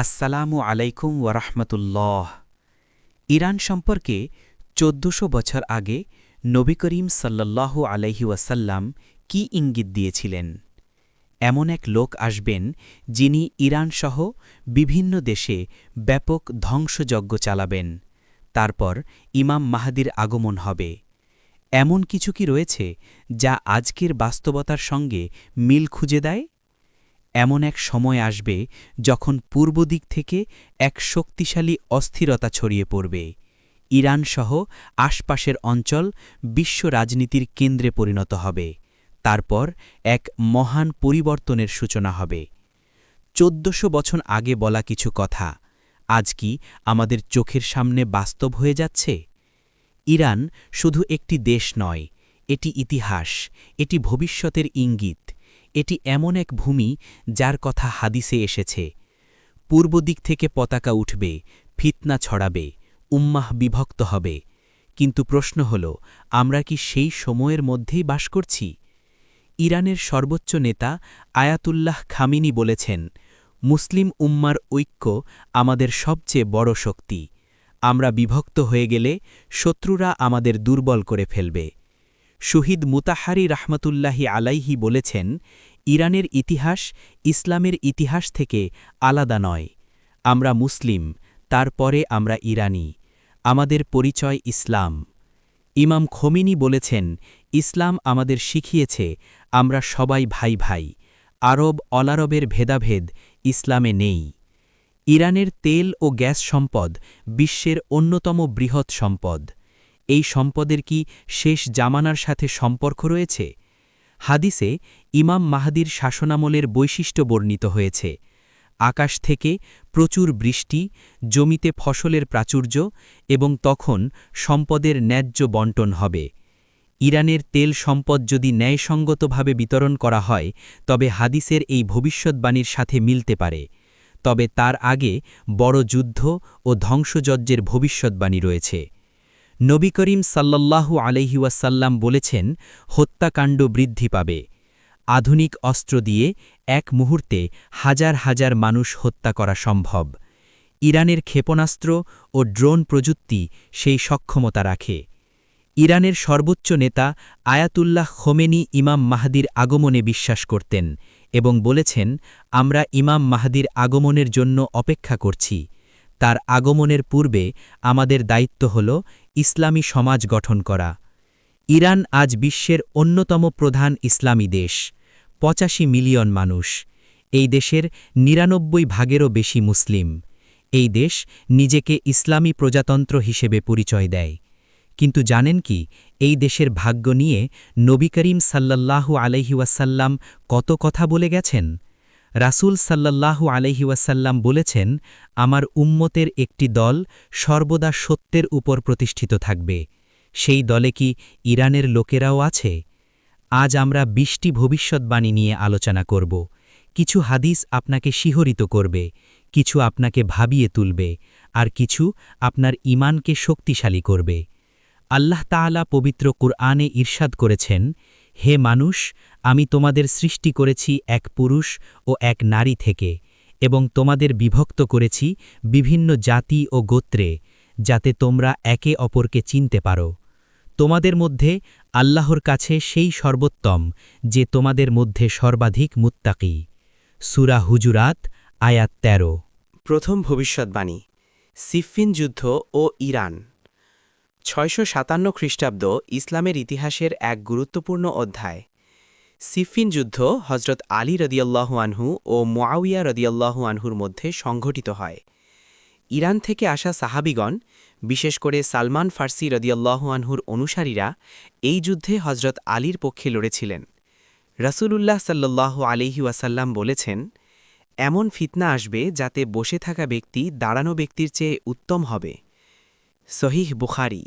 আসসালামু আলাইকুম ওয়ারাহমাতুল্লাহ। ইরান সম্পর্কে ১৪০০ বছর আগে নবী করিম সাল্লাল্লাহু আলাইহি ওয়াসাল্লাম কি ইঙ্গিত দিয়েছিলেন? এমন এক লোক আসবেন যিনি ইরানসহ বিভিন্ন দেশে ব্যাপক ধ্বংসযজ্ঞ চালাবেন। তারপর ইমাম মাহদির আগমন হবে। এমন কিছু কি রয়েছে যা আজকের বাস্তবতার সঙ্গে মিল খুঁজে দেয়? এমন এক সময় আসবে যখন পূর্ব দিক থেকে এক শক্তিশালী অস্থিরতা ছড়িয়ে পড়বে। ইরানসহ আশপাশের অঞ্চল বিশ্ব রাজনীতির কেন্দ্রে পরিণত হবে। তারপর এক মহান পরিবর্তনের সূচনা হবে। ১৪০০ বছর আগে বলা কিছু কথা আজ কি আমাদের চোখের সামনে বাস্তব হয়ে যাচ্ছে? ইরান শুধু একটি দেশ নয়, এটি ইতিহাস, এটি ভবিষ্যতের ইঙ্গিত। এটি এমন এক ভূমি যার কথা হাদিসে এসেছে। পূর্ব দিক থেকে পতাকা উঠবে, ফিতনা ছড়াবে, উম্মাহ বিভক্ত হবে। কিন্তু প্রশ্ন হল, আমরা কি সেই সময়ের মধ্যেই বাস করছি? ইরানের সর্বোচ্চ নেতা আয়াতুল্লাহ খামিনি বলেছেন, মুসলিম উম্মার ঐক্য আমাদের সবচেয়ে বড় শক্তি। আমরা বিভক্ত হয়ে গেলে শত্রুরা আমাদের দুর্বল করে ফেলবে। শহীদ মুতাহারি রাহমাতুল্লাহি আলাইহি বলেছেন, ইরানের ইতিহাস ইসলামের ইতিহাস থেকে আলাদা নয়। আমরা মুসলিম, তারপরে আমরা ইরানি। আমাদের পরিচয় ইসলাম। ইমাম খোমেনি বলেছেন, ইসলাম আমাদের শিখিয়েছে আমরা সবাই ভাই ভাই। আরব অলারবের ভেদাভেদ ইসলামে নেই। ইরানের তেল ও গ্যাস সম্পদ বিশ্বের অন্যতম বৃহৎ সম্পদ। এই সম্পদের কি শেষ জামানার সাথে সম্পর্ক রয়েছে? হাদিসে ইমাম মাহদির শাসনামলের বৈশিষ্ট্য বর্ণিত হয়েছে। আকাশ থেকে প্রচুর বৃষ্টি, জমিতে ফসলের প্রাচুর্য এবং তখন সম্পদের ন্যায্য বণ্টন হবে। ইরানের তেল সম্পদ যদি ন্যায়সঙ্গতভাবে বিতরণ করা হয় তবে হাদিসের এই ভবিষ্যদ্বাণীর সাথে মিলতে পারে। তবে তার আগে বড় যুদ্ধ ও ধ্বংসযজ্ঞের ভবিষ্যদ্বাণী রয়েছে। নবী করিম সাল্লাল্লাহু আলাইহি ওয়াসাল্লাম বলেছেন, হত্যাকাণ্ড বৃদ্ধি পাবে। আধুনিক অস্ত্র দিয়ে এক মুহূর্তে হাজার হাজার মানুষ হত্যা করা সম্ভব। ইরানের ক্ষেপণাস্ত্র ও ড্রোন প্রযুক্তি সেই সক্ষমতা রাখে। ইরানের সর্বোচ্চ নেতা আয়াতুল্লাহ খোমেনি ইমাম মাহদির আগমনে বিশ্বাস করতেন এবং বলেছেন, আমরা ইমাম মাহদির আগমনের জন্য অপেক্ষা করছি। তার আগমনের পূর্বে আমাদের দায়িত্ব হল ইসলামী সমাজ গঠন করা। ইরান আজ বিশ্বের অন্যতম প্রধান ইসলামী দেশ। ৮৫ মিলিয়ন মানুষ। এই দেশের ৯৯ ভাগেরও বেশি মুসলিম। এই দেশ নিজেকে ইসলামী প্রজাতন্ত্র হিসেবে পরিচয় দেয়। কিন্তু জানেন কি, এই দেশের ভাগ্য নিয়ে নবী করিম সাল্লাল্লাহু আলাইহি ওয়াসাল্লাম কত কথা বলে গেছেন? রাসূল সাল্লাল্লাহু আলাইহি ওয়াসাল্লাম বলেছেন, আমার উম্মতের একটি দল সর্বদা সত্যের উপর প্রতিষ্ঠিত থাকবে। সেই দলে কি ইরানের লোকেরাও আছে? আজ আমরা ২০টি ভবিষ্যদ্বাণী নিয়ে আলোচনা করব। কিছু হাদিস আপনাকে শিহরিত করবে, কিছু আপনাকে ভাবিয়ে তুলবে, আর কিছু আপনার ঈমানকে শক্তিশালী করবে। আল্লাহ তাআলা পবিত্র কুরআনে ইরশাদ করেছেন, হে মানুষ, আমি তোমাদের সৃষ্টি করেছি এক পুরুষ ও এক নারী থেকে এবং তোমাদের বিভক্ত করেছি বিভিন্ন জাতি ও গোত্রে, যাতে তোমরা একে অপরকে চিনতে পারো। তোমাদের মধ্যে আল্লাহর কাছে সেই সর্বোত্তম যে তোমাদের মধ্যে সর্বাধিক মুত্তাকী। সূরা হুজুরাত, আয়াত ১৩। প্রথম ভবিষ্যদ্বাণী, সিফফিন যুদ্ধ ও ইরান। ৬৫৭ খ্রিস্টাব্দ ইসলামের ইতিহাসের এক গুরুত্বপূর্ণ অধ্যায়। সিফফিন যুদ্ধ হজরত আলী রাদিয়াল্লাহু আনহু ও মুআউইয়া রাদিয়াল্লাহু আনহুর মধ্যে সংঘটিত হয়। ইরান থেকে আসা সাহাবীগণ, বিশেষ করে সালমান ফার্সি রাদিয়াল্লাহু আনহুর অনুসারীরা এই যুদ্ধে হজরত আলীর পক্ষে লড়েছিলেন। রাসূলুল্লাহ সাল্লাল্লাহু আলাইহি ওয়াসাল্লাম বলেছেন, এমন ফিতনা আসবে যাতে বসে থাকা ব্যক্তি দাঁড়ানো ব্যক্তির চেয়ে উত্তম হবে। সহিহ বুখারী।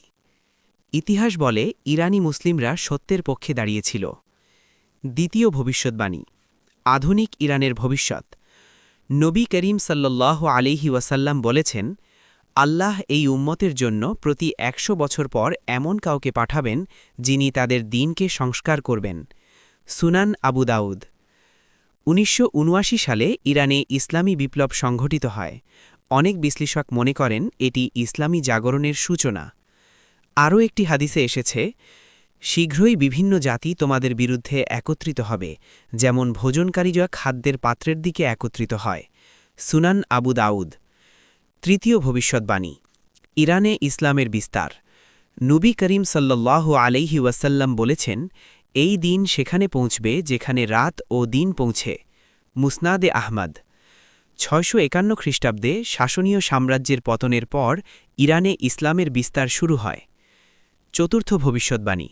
ইতিহাস বলে ইরানি মুসলিমরা সত্যের পক্ষে দাঁড়িয়েছিল। দ্বিতীয় ভবিষ্যদ্বাণী, আধুনিক ইরানের ভবিষ্যৎ। নবী করিম সাল্লাল্লাহু আলাইহি ওয়াসাল্লাম বলেছেন, আল্লাহ এই উম্মতের জন্য প্রতি ১০০ বছর পর এমন কাউকে পাঠাবেন যিনি তাদের দ্বীনকে সংস্কার করবেন। সুনান আবু দাউদ। 1979 সালে ইরানে ইসলামী বিপ্লব সংঘটিত হয়। অনেক বিশ্লেষক মনে করেন এটি ইসলামী জাগরণের সূচনা। আরও একটি হাদিসে এসেছে, শীঘ্রই বিভিন্ন জাতি তোমাদের বিরুদ্ধে একত্রিত হবে, যেমন ভোজনকারীরা খাদ্যের পাত্রের দিকে একত্রিত হয়। সুনান আবু দাউদ। তৃতীয় ভবিষ্যদ্বাণী, ইরানে ইসলামের বিস্তার। নবী করিম সাল্লাল্লাহু আলাইহি ওয়াসাল্লাম বলেছেন, এই দিন সেখানে পৌঁছবে যেখানে রাত ও দিন পৌঁছে। মুসনাদে আহমদ। 651 খ্রিস্টাব্দে শাসনীয় সাম্রাজ্যের পতনের পর ইরানে ইসলামের বিস্তার শুরু হয়। চতুর্থ ভবিষ্যদ্বাণী,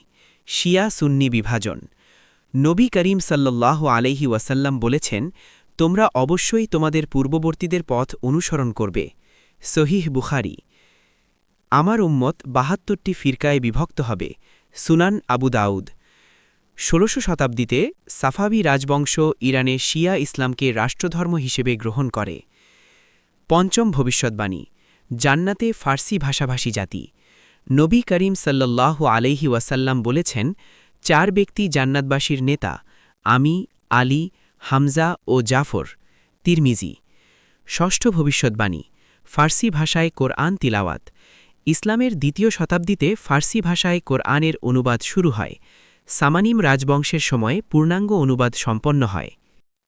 শিয়া সুন্নি বিভাজন। নবী করিম সাল্লাল্লাহু আলাইহি ওয়াসাল্লাম বলেছেন, তোমরা অবশ্যই তোমাদের পূর্ববর্তীদের পথ অনুসরণ করবে। সহিহ বুখারী। আমার উম্মত 72টি ফিরকায় বিভক্ত হবে। সুনান আবু দাউদ। 16শো শতাব্দীতে সাফাবি রাজবংশ ইরানে শিয়া ইসলামকে রাষ্ট্রধর্ম হিসেবে গ্রহণ করে। পঞ্চম ভবিষ্যদ্বাণী, জান্নাতে ফার্সি ভাষাভাষী জাতি। নবী করিম সাল্লাল্লাহু আলাইহি ওয়াসাল্লাম বলেছেন, 4 ব্যক্তি জান্নাতবাসীর নেতা, আমি, আলী, হামজা ও জাফর। তিরমিজি। ষষ্ঠ ভবিষ্যদ্বাণী, ফার্সি ভাষায় কোরআন তিলাওয়াত। ইসলামের 2য় শতাব্দীতে ফার্সি ভাষায় কোরআনের অনুবাদ শুরু হয়। সামানিম রাজবংশের সময় পূর্ণাঙ্গ অনুবাদ সম্পন্ন হয়।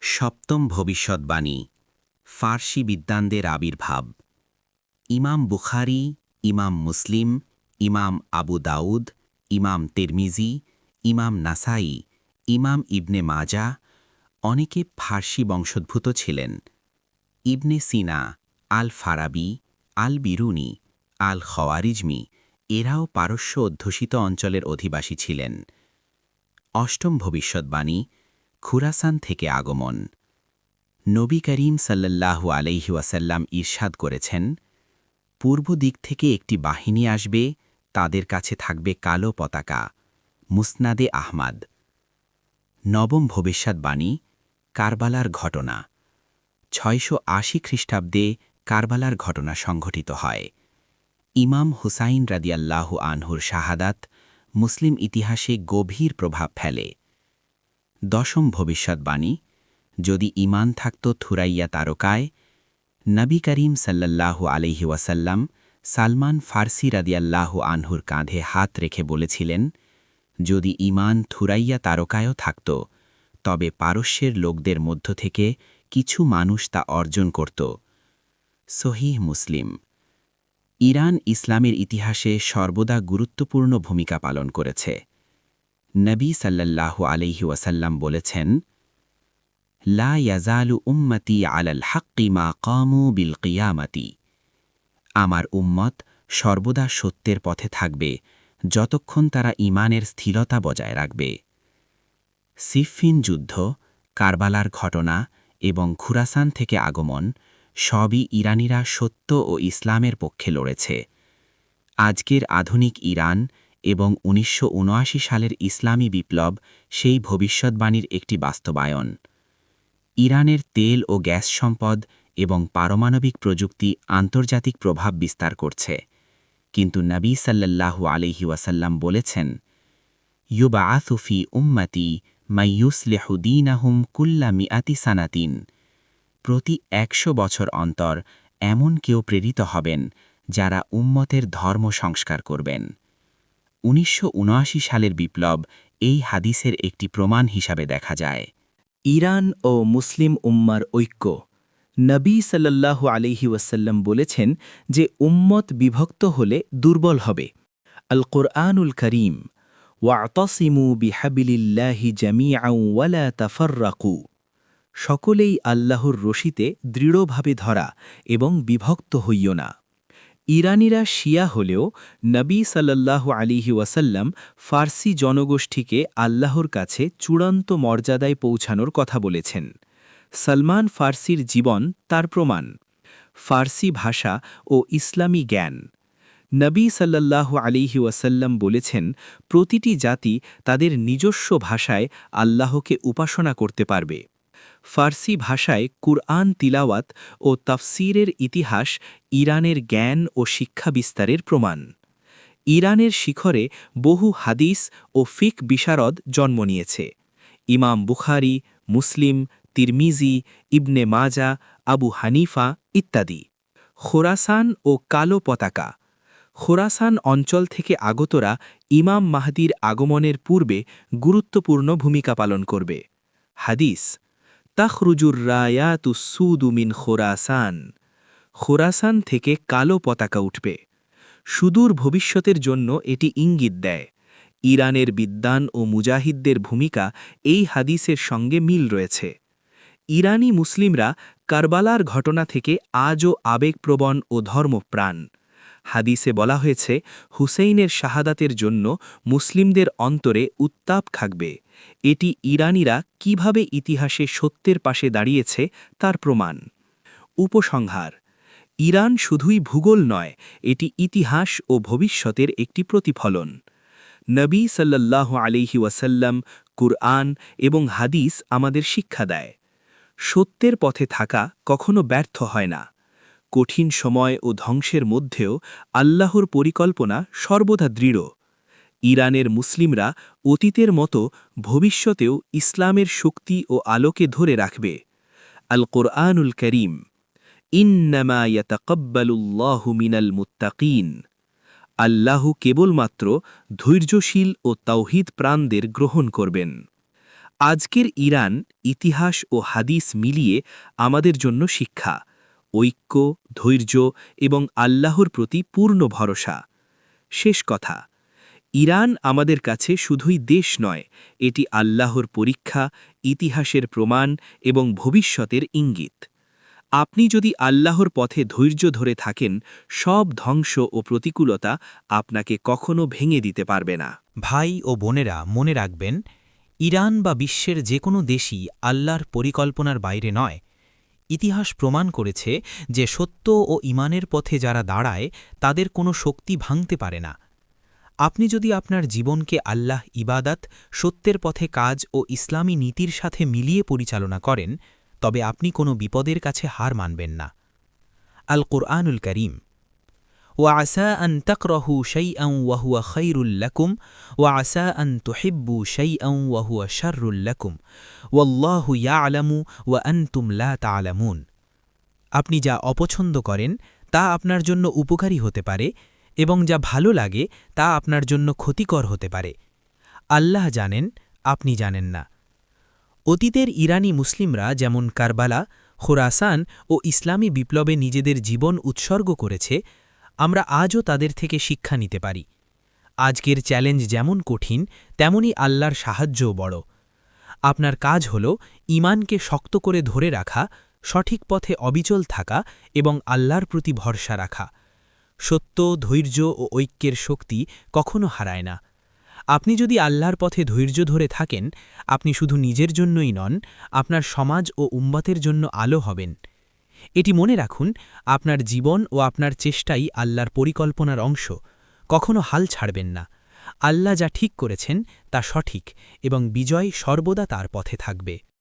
সপ্তম ভবিষ্যদ্বাণী, ফার্সি বিদ্বানদের আবির্ভাব। ইমাম বুখারী, ইমাম মুসলিম, ইমাম আবু দাউদ, ইমাম তিরমিজি, ইমাম নাসাই, ইমাম ইবনে মাজা অনেকে ফার্সি বংশোদ্ভূত ছিলেন। ইবনে সিনা, আল ফারাবি, আল বিরুনি, আল খওয়ারিজমি এরাও পারস্য অধ্যুষিত অঞ্চলের অধিবাসী ছিলেন। অষ্টম ভবিষ্যদ্বাণী, খুরাসান থেকে আগমন। নবী করিম সাল্লাল্লাহু আলাইহি ওয়াসাল্লাম ইরশাদ করেছেন, পূর্ব দিক থেকে একটি বাহিনী আসবে, তাদের কাছে থাকবে কালো পতাকা। মুসনাদে আহমদ। নবম ভবিষ্যদ্বাণী, কারবালার ঘটনা। 680 খ্রিস্টাব্দে কারবালার ঘটনা সংঘটিত হয়। ইমাম হুসাইন রাদিয়াল্লাহু আনহুর শাহাদাত মুসলিম ইতিহাসে গভীর প্রভাব ফেলে। দশম ভবিষ্যদ্বাণী, যদি ঈমান থাকত থুরাইয়া তারকায়। নবী করিম সাল্লাল্লাহু আলাইহি ওয়াসাল্লাম সালমান ফার্সি রাদিয়াল্লাহু আনহুর কাঁধে হাত রেখে বলেছিলেন, যদি ঈমান থুরাইয়া তারকায়ও থাকত, তবে পারস্যের লোকদের মধ্য থেকে কিছু মানুষ তা অর্জন করত। সহিহ মুসলিম। ইরান ইসলামের ইতিহাসে সর্বদা গুরুত্বপূর্ণ ভূমিকা পালন করেছে। নবী সাল্লাল্লাহু আলাইহি ওয়াসাল্লাম বলেছেন, লা ইয়াজালু উম্মতি আলাল হাক্কি মা কামু বিল কিয়ামতি। আমার উম্মত সর্বদা সত্যের পথে থাকবে যতক্ষণ তারা ঈমানের স্থিরতা বজায় রাখবে। সিফফিন যুদ্ধ, কারবালার ঘটনা এবং খুরাসান থেকে আগমন সবই ইরানিরা সত্য ও ইসলামের পক্ষে লড়েছে। আজকের আধুনিক ইরান এবং 1979 সালের ইসলামী বিপ্লব সেই ভবিষ্যদ্বাণীর একটি বাস্তবায়ন। ইরানের তেল ও গ্যাস সম্পদ এবং পারমাণবিক প্রযুক্তি আন্তর্জাতিক প্রভাব বিস্তার করছে, কিন্তু নবী সাল্লাল্লাহু আলাইহি ওয়াসাল্লাম বলেছেন, ইউবআসু ফি উম্মতি মান ইউসলিহু দীনাহুম কুল্লা মিআতি সানাতিন। প্রতি 100 বছর অন্তর এমন কেউ প্রেরিত হবেন যারা উম্মতের ধর্ম সংস্কার করবেন। 1979 সালের বিপ্লব এই হাদিসের একটি প্রমাণ হিসাবে দেখা যায়। ইরান ও মুসলিম উম্মার ঐক্য। নবী সাল্লাল্লাহু আলাইহি ওয়াসাল্লাম বলেছেন যে উম্মত বিভক্ত হলে দুর্বল হবে। আল কুরআনুল করিম, ওয়াতাসিমু বিহাবিলিল্লাহি জামিআন ওয়ালা তাফাররাকু। সকলেই আল্লাহর রশিতে দৃঢ়ভাবে ধরা এবং বিভক্ত হইও না। ইরানিরা শিয়া হলেও নবী সাল্লাল্লাহু আলাইহি ওয়াসাল্লাম ফার্সি জনগোষ্ঠীকে আল্লাহর কাছে চূড়ান্ত মর্যাদায় পৌঁছানোর কথা বলেছেন। সলমান ফার্সির জীবন তার প্রমাণ। ফার্সি ভাষা ও ইসলামী জ্ঞান। নবী সাল্লাল্লাহু আলাইহি ওয়াসাল্লাম বলেছেন, প্রতিটি জাতি তাদের নিজস্ব ভাষায় আল্লাহকে উপাসনা করতে পারবে। ফার্সি ভাষায় কুরআন তিলাওয়াত ও তাফসীরের ইতিহাস ইরানের জ্ঞান ও শিক্ষা বিস্তারের প্রমাণ। ইরানের শিখরে বহু হাদিস ও ফিক বিশারদ জন্ম নিয়েছে। ইমাম বুখারী, মুসলিম, তিরমিজি, ইবনে মাজা, আবু হানিফা ইত্যাদি। খোরাসান ও কালো পতাকা। খোরাসান অঞ্চল থেকে আগতরা ইমাম মাহদির আগমনের পূর্বে গুরুত্বপূর্ণ ভূমিকা পালন করবে। হাদিস তাখরুজুর রায়াতুসুদু মিন খোরাসান। খোরাসান থেকে কালো পতাকা উঠবে। সুদূর ভবিষ্যতের জন্য এটি ইঙ্গিত দেয়। ইরানের বিদ্বান ও মুজাহিদদের ভূমিকা এই হাদিসের সঙ্গে মিল রয়েছে। ইরানি মুসলিমরা কারবালার ঘটনা থেকে আজও আবেগপ্রবণ ও ধর্মপ্রাণ। হাদিসে বলা হয়েছে হুসেইনের শাহাদাতের জন্য মুসলিমদের অন্তরে উত্তাপ থাকবে। এটি ইরানিরা কিভাবে ইতিহাসে সত্যের পাশে দাঁড়িয়েছে তার প্রমাণ। উপসংহার: ইরান শুধুই ভূগোল নয়, এটি ইতিহাস ও ভবিষ্যতের একটি প্রতিফলন। নবী সাল্লাল্লাহু আলাইহি ওয়াসাল্লাম, কুরআন এবং হাদিস আমাদের শিক্ষা দেয়, সত্যের পথে থাকা কখনো ব্যর্থ হয় না। কঠিন সময় ও ধ্বংসের মধ্যেও আল্লাহর পরিকল্পনা সর্বদা দৃঢ়। ইরানের মুসলিমরা অতীতের মতো ভবিষ্যতেও ইসলামের শক্তি ও আলোকে ধরে রাখবে। আল কোরআনুল করিম ইন্নামা ইয়াতাকাব্বালুল্লাহু মিনাল মুত্তাকিন। আল্লাহ কেবলমাত্র ধৈর্যশীল ও তাওহীদ প্রাণদের গ্রহণ করবেন। আজকের ইরান ইতিহাস ও হাদিস মিলিয়ে আমাদের জন্য শিক্ষা, ঐক্য, ধৈর্য এবং আল্লাহর প্রতি পূর্ণ ভরসা। শেষ কথা, ইরান আমাদের কাছে শুধুই দেশ নয়, এটি আল্লাহর পরীক্ষা, ইতিহাসের প্রমাণ এবং ভবিষ্যতের ইঙ্গিত। আপনি যদি আল্লাহর পথে ধৈর্য ধরে থাকেন, সব ধ্বংস ও প্রতিকূলতা আপনাকে কখনো ভেঙে দিতে পারবে না। ভাই ও বোনেরা, মনে রাখবেন, ইরান বা বিশ্বের যে কোনো দেশই আল্লাহর পরিকল্পনার বাইরে নয়। ইতিহাস প্রমাণ করেছে যে সত্য ও ঈমানের পথে যারা দাঁড়ায় তাদের কোনো শক্তি ভাঙতে পারে না। আপনি যদি আপনার জীবনকে আল্লাহ ইবাদত, সত্যের পথে কাজ ও ইসলামী নীতির সাথে মিলিয়ে পরিচালনা করেন, তবে আপনি কোনো বিপদের কাছে হার মানবেন না। আল কুরআনুল করিম وعسى أن تكرهوا شيئا وهو خير لكم وعسى أن تحبوا شيئا وهو شر لكم والله يعلم وأنتم لا تعلمون। আপনি যা অপছন্দ করেন তা আপনার জন্য উপকারী হতে পারে এবং যা ভালো লাগে তা আপনার জন্য ক্ষতিকর হতে পারে। আল্লাহ জানেন, আপনি জানেন না। অতীতের ইরানি মুসলিমরা যেমন কারবালা, খোরাসান ও ইসলামী বিপ্লবে নিজেদের জীবন উৎসর্গ করেছে, আমরা আজও তাদের থেকে শিক্ষা নিতে পারি। আজকের চ্যালেঞ্জ যেমন কঠিন, তেমনি আল্লাহর সাহায্যও বড়। আপনার কাজ হল ঈমানকে শক্ত করে ধরে রাখা, সঠিক পথে অবিচল থাকা এবং আল্লাহর প্রতি ভরসা রাখা। সত্য, ধৈর্য ও ঐক্যের শক্তি কখনো হারায় না। আপনি যদি আল্লাহর পথে ধৈর্য ধরে থাকেন, আপনি শুধু নিজের জন্যই নন, আপনার সমাজ ও উম্মতের জন্য আলো হবেন। এটি মনে রাখুন, আপনার জীবন ও আপনার চেষ্টাই আল্লাহর পরিকল্পনার অংশ। কখনো হাল ছাড়বেন না। আল্লাহ যা ঠিক করেছেন তা সঠিক এবং বিজয় সর্বদা তার পথে থাকবে।